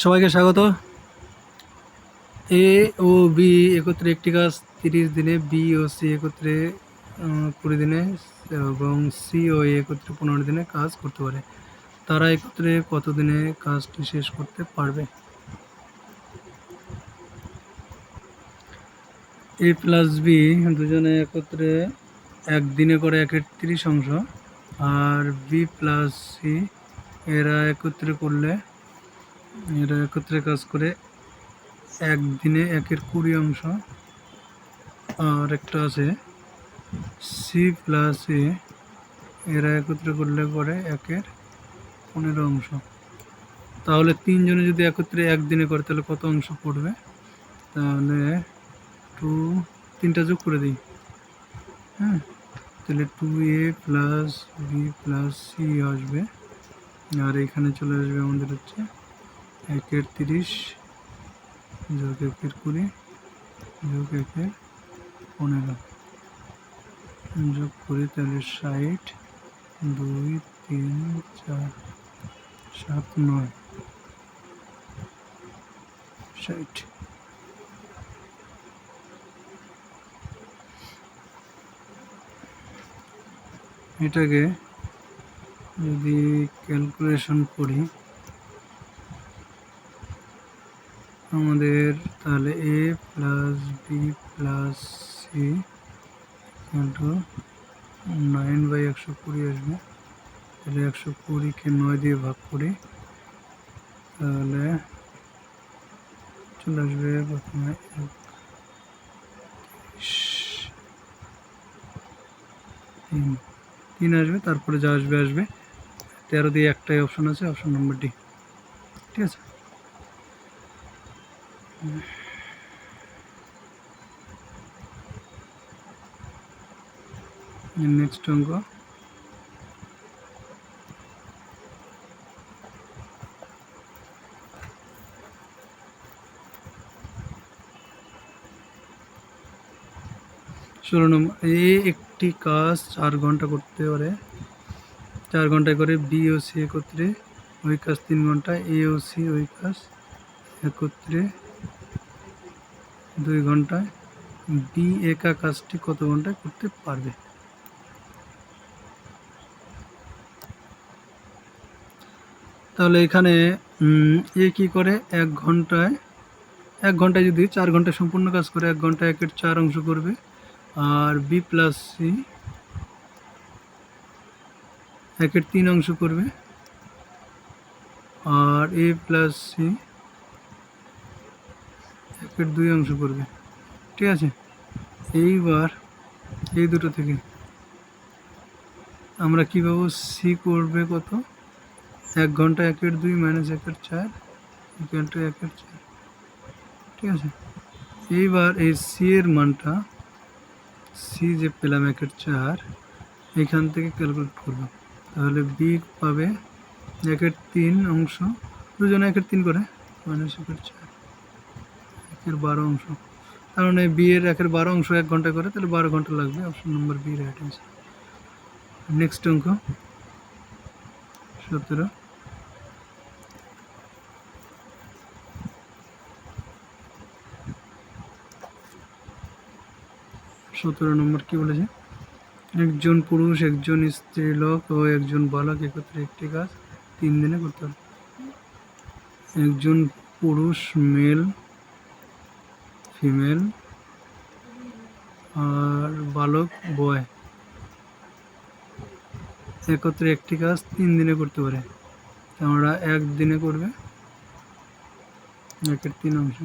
সবাইকে স্বাগত। এ ও বি একত্রে একটি কাজ 30 দিনে, বি ও সি একত্রে 20 দিনে এবং সি ও এ একত্রে 15 দিনে কাজ করতে পারে। তারা একত্রে কত দিনে কাজটি শেষ করতে পারবে? এ প্লাস বি দুজনে একত্রে একদিনে করে 1/30 অংশ, আর বি প্লাস সি এরা একত্রে কাজ করে একদিনে 1/20 অংশ। আর একটা আছে সি প্লাস এ, এরা একত্রে করলে করে 1/15 অংশ। তাহলে তিনজনে যদি একত্রে একদিনে করে তাহলে কত অংশ পড়বে? তাহলে তিনটা যোগ করে দিই। হ্যাঁ, তাহলে 2a plus B plus C আসবে, আর এখানে চলে আসবে আমাদের হচ্ছে 1/30 যোগ 1/20 যোগ 1/15 যোগ করি, তাহলে 60, 2, 3, 4, 7, 9, 60। এটাকে যদি ক্যালকুলেশন করি আমাদের, তাহলে A plus B plus C into 9/120 আসবে। তাহলে 120কে 9 দিয়ে ভাগ করি, তাহলে চলে আসবে প্রথমে 3 আসবে, তারপরে যা আসবে আসবে। 13 দিয়ে একটাই অপশন আছে, অপশন নম্বর ডি। ঠিক আছে। নেক্সট অঙ্ক, ষোলো নম্বর। একটি কাজ 4 ঘন্টা করতে পারে, 4 ঘন্টায় করে বি ও সি একত্রে ওই কাজ 3 ঘন্টা, এ ও সি ওই কাজ একত্রে 2 ঘন্টায়, বি একা কাজটি কত ঘন্টায় করতে পারবে? তাহলে এখানে এ কি করে 1 ঘন্টায় যদি 4 ঘন্টায় সম্পূর্ণ কাজ করে 1 ঘন্টায় 1/4 অংশ করবে, আর বি প্লাস সি 1/3 অংশ করবে, আর এ প্লাস সি 1/2 অংশ করবে। ঠিক আছে। এইবার এই দুটো থেকে আমরা কী পাবো? সি করবে কত? 1 ঘন্টা 1/2 মাইনাস 1/4 ইকুয়াল 1/4। ঠিক আছে। এইবার এই সি এর মানটা, সি যে পেলাম 1/4, এখান থেকে ক্যালকুলেট করবো। তাহলে বি পাবে 1/3 অংশ, দুজনে 1/3 করে মাইনাস 1/4, 1/12 অংশ। তার মানে বি এর 1/12 অংশ 1 ঘন্টা করে, তাহলে 12 ঘন্টা লাগবে। Option number B right answer. Next অঙ্ক 17। 17 নম্বর কি বলেছে? একজন পুরুষ, একজন স্ত্রীলোক ও একজন বালক একত্রে একটি কাজ 3 দিনে করতে হবে। একজন পুরুষ মেল, ফিমেল, আর বালক বয় একত্রে একটি কাজ 3 দিনে করতে পারে। আমরা 1 দিনে করবে 1/3 অংশ।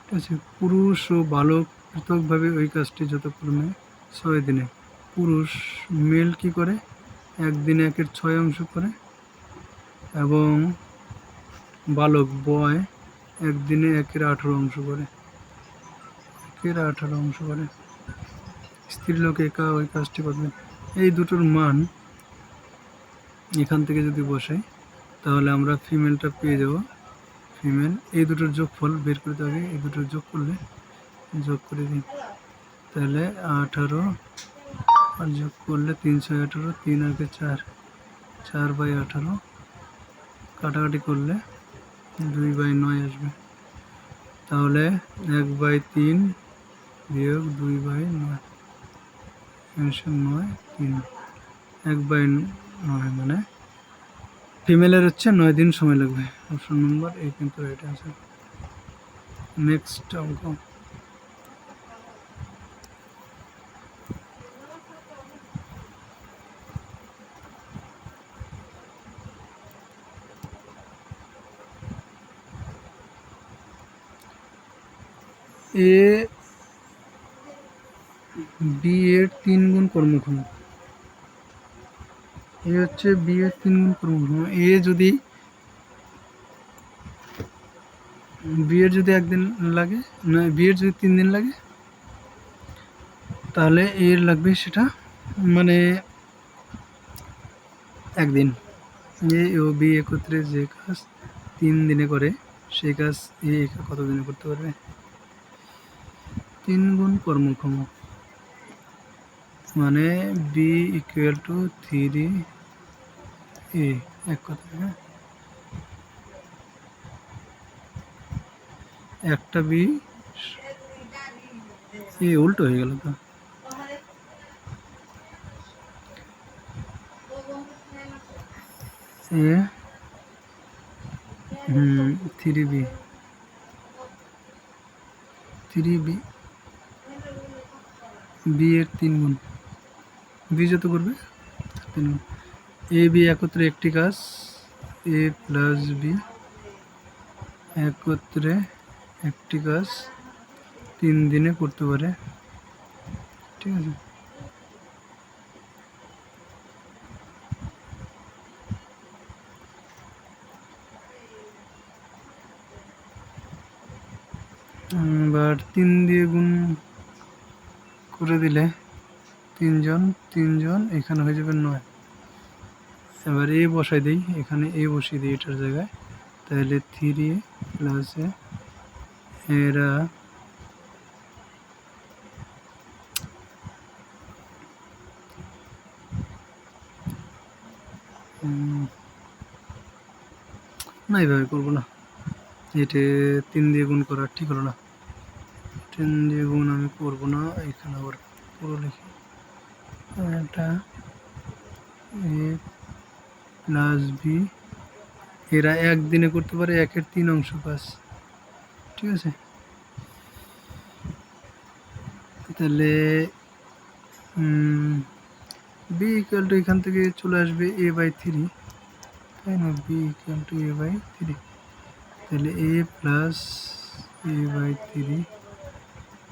ঠিক আছে। পুরুষ ও বালক পৃথকভাবে ওই কাজটি যথাক্রমে 6 দিনে। পুরুষ মেল কি করে? 1 দিনে 1/6 অংশ করে, এবং বালক বয় 1 দিনে 1/18 অংশ করে। 1/18 অংশ করে। স্ত্রীলোক একা ওই কাজটি করবে। এই দুটোর মান এখান থেকে যদি বসাই তাহলে আমরা ফিমেলটা পেয়ে যাব। ফিমেল, এই দুটোর যোগফল বের করতে হবে। এই দুটোর যোগ করলে, যোগ করে দিই, তাহলে 18, আর যোগ করলে 318, 3 আর 4, 4/18, কাটাকাটি করলে 2/9 আসবে। তাহলে 1/3 বিয়োগ 2/9 অ্যান্সার 9 3। 1/9 মানে ফিমেলের হচ্ছে 9 দিন সময় লাগবে। অপশন নম্বর এ কিন্তু রাইট অ্যান্সার। নেক্সট অঙ্ক। এ বি এর 3 গুণ কর্মক্ষম। এ হচ্ছে বি এর 3 গুণ কর্মক্ষম। এ যদি বি এর যদি একদিন লাগে, না বি এর যদি 3 দিন লাগে, তাহলে এর লাগবে সেটা মানে একদিন। এ ও বি একত্রে যে কাজ 3 দিনে করে সেই কাজ এ কত দিনে করতে পারবে? 3 গুণ কর্মক্ষম মানে বি ইকুয়াল টু 3 এ, এক কথা। হ্যাঁ, একটা বি এ উল্টো হয়ে গেল তো। এ 3b 3b বি এর 3 গুণ, বি যত করবে 3 গুণ। এ বি একত্রে একটি কাজ এ প্লাস বি একত্রে একটি কাজ 3 দিনে করতে পারে। ঠিক আছে, এবার 3 দিয়ে গুণ করে দিলে 3 জন এখানে হয়ে যাবে 9। এবার এ বসাই দিই, এখানে এ বসিয়ে দিই এটার জায়গায়, তাহলে 3 প্লাস এরা না, এইভাবে করবো না, এটা 3 দিয়ে গুণ করা ঠিক হলো না। 3 দিয়ে গুণ আমি করবো না, এখানে আবার পুরো লিখি। এটা এ প্লাস বি, এরা একদিনে করতে পারে 1/3 অংশ কাজ। ঠিক আছে, তাহলে বি ইকুয়াল টু এখান থেকে চলে আসবে a/3, তাই না? বি ইকুয়াল টু a/3, তাহলে A plus a/3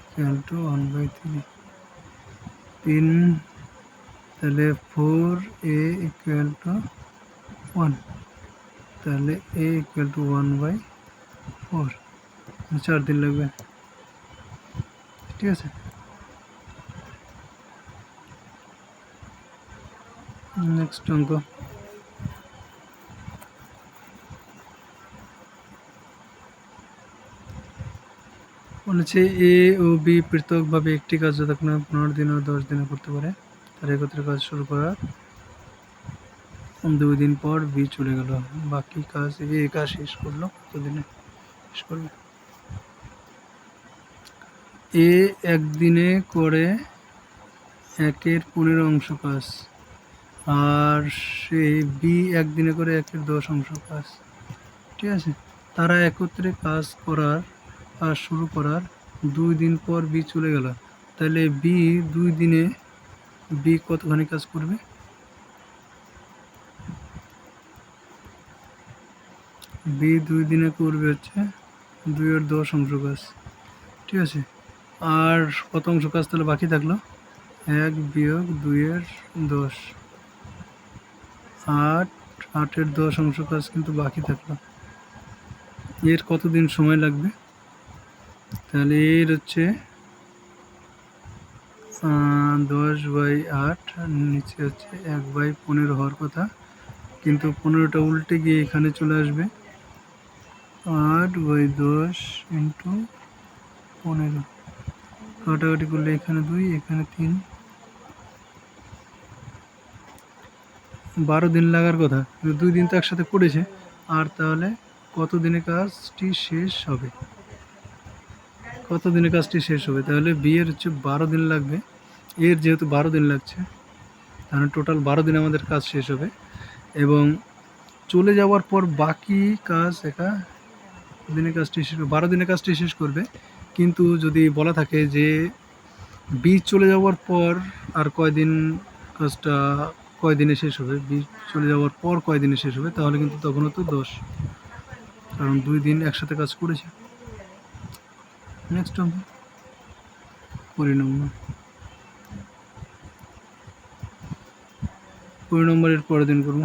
equal to 1/3। 3, তাহলে 4a ইকুয়াল টু 1, তাহলে a ইকুয়াল টু 1/4, 4 দিন লাগবে। ঠিক আছে, নেক্সট অঙ্ক। বলেছে এ ও বি পৃথকভাবে একটি কাজ যতক্ষণ 15 দিন ও 10 দিনে করতে পারে, তার একত্রে কাজ শুরু করার 2 দিন পর বি চলে গেল, বাকি কাজ এই কাজ শেষ করলো কতদিনে শেষ করবে? এ একদিনে করে 1/15 অংশ কাজ, আর সেই বি একদিনে করে 1/10 অংশ কাজ। ঠিক আছে, তারা একত্রে কাজ শুরু করার 2 দিন পর বি চলে গেল, তাহলে বি 2 দিনে বি কতখানি কাজ করবে? বি 2 দিনে করবে হচ্ছে 2/10 অংশ কাজ। ঠিক আছে, আর কত অংশ কাজ তাহলে বাকি থাকলো? 1 বিয়োগ 2/10, 8, 8/10 অংশ কাজ কিন্তু বাকি থাকলো। এর কতদিন সময় লাগবে? তাহলে এর হচ্ছে 10/8, নিচে হচ্ছে 1/15 হওয়ার কথা, কিন্তু 15টা উল্টে গিয়ে এখানে চলে আসবে 8/10 ইন্টু 15, কাটাকাটি করলে এখানে 2 এখানে 3, 12 দিন লাগার কথা, 2 দিন তো একসাথে করেছে। আর তাহলে কত দিনে কাজটি শেষ হবে, কত দিনে কাজটি শেষ হবে। তাহলে বি এর হচ্ছে 12 দিন লাগবে, এর যেহেতু 12 দিন লাগছে তাহলে টোটাল 12 দিনে আমাদের কাজ শেষ হবে। এবং চলে যাওয়ার পর বাকি কাজ একা দিনে কাজটি শেষ 12 দিনে কাজটি শেষ করবে। কিন্তু যদি বলা থাকে যে বি চলে যাওয়ার পর আর কয়দিন কাজটা কয় দিনে শেষ হবে, বি চলে যাওয়ার পর কয় দিনে শেষ হবে, তাহলে কিন্তু তখন হতো 10, কারণ 2 দিন একসাথে কাজ করেছে। নেক্সট হবে 20 নম্বর। 20 নম্বরের পরের দিন করবো।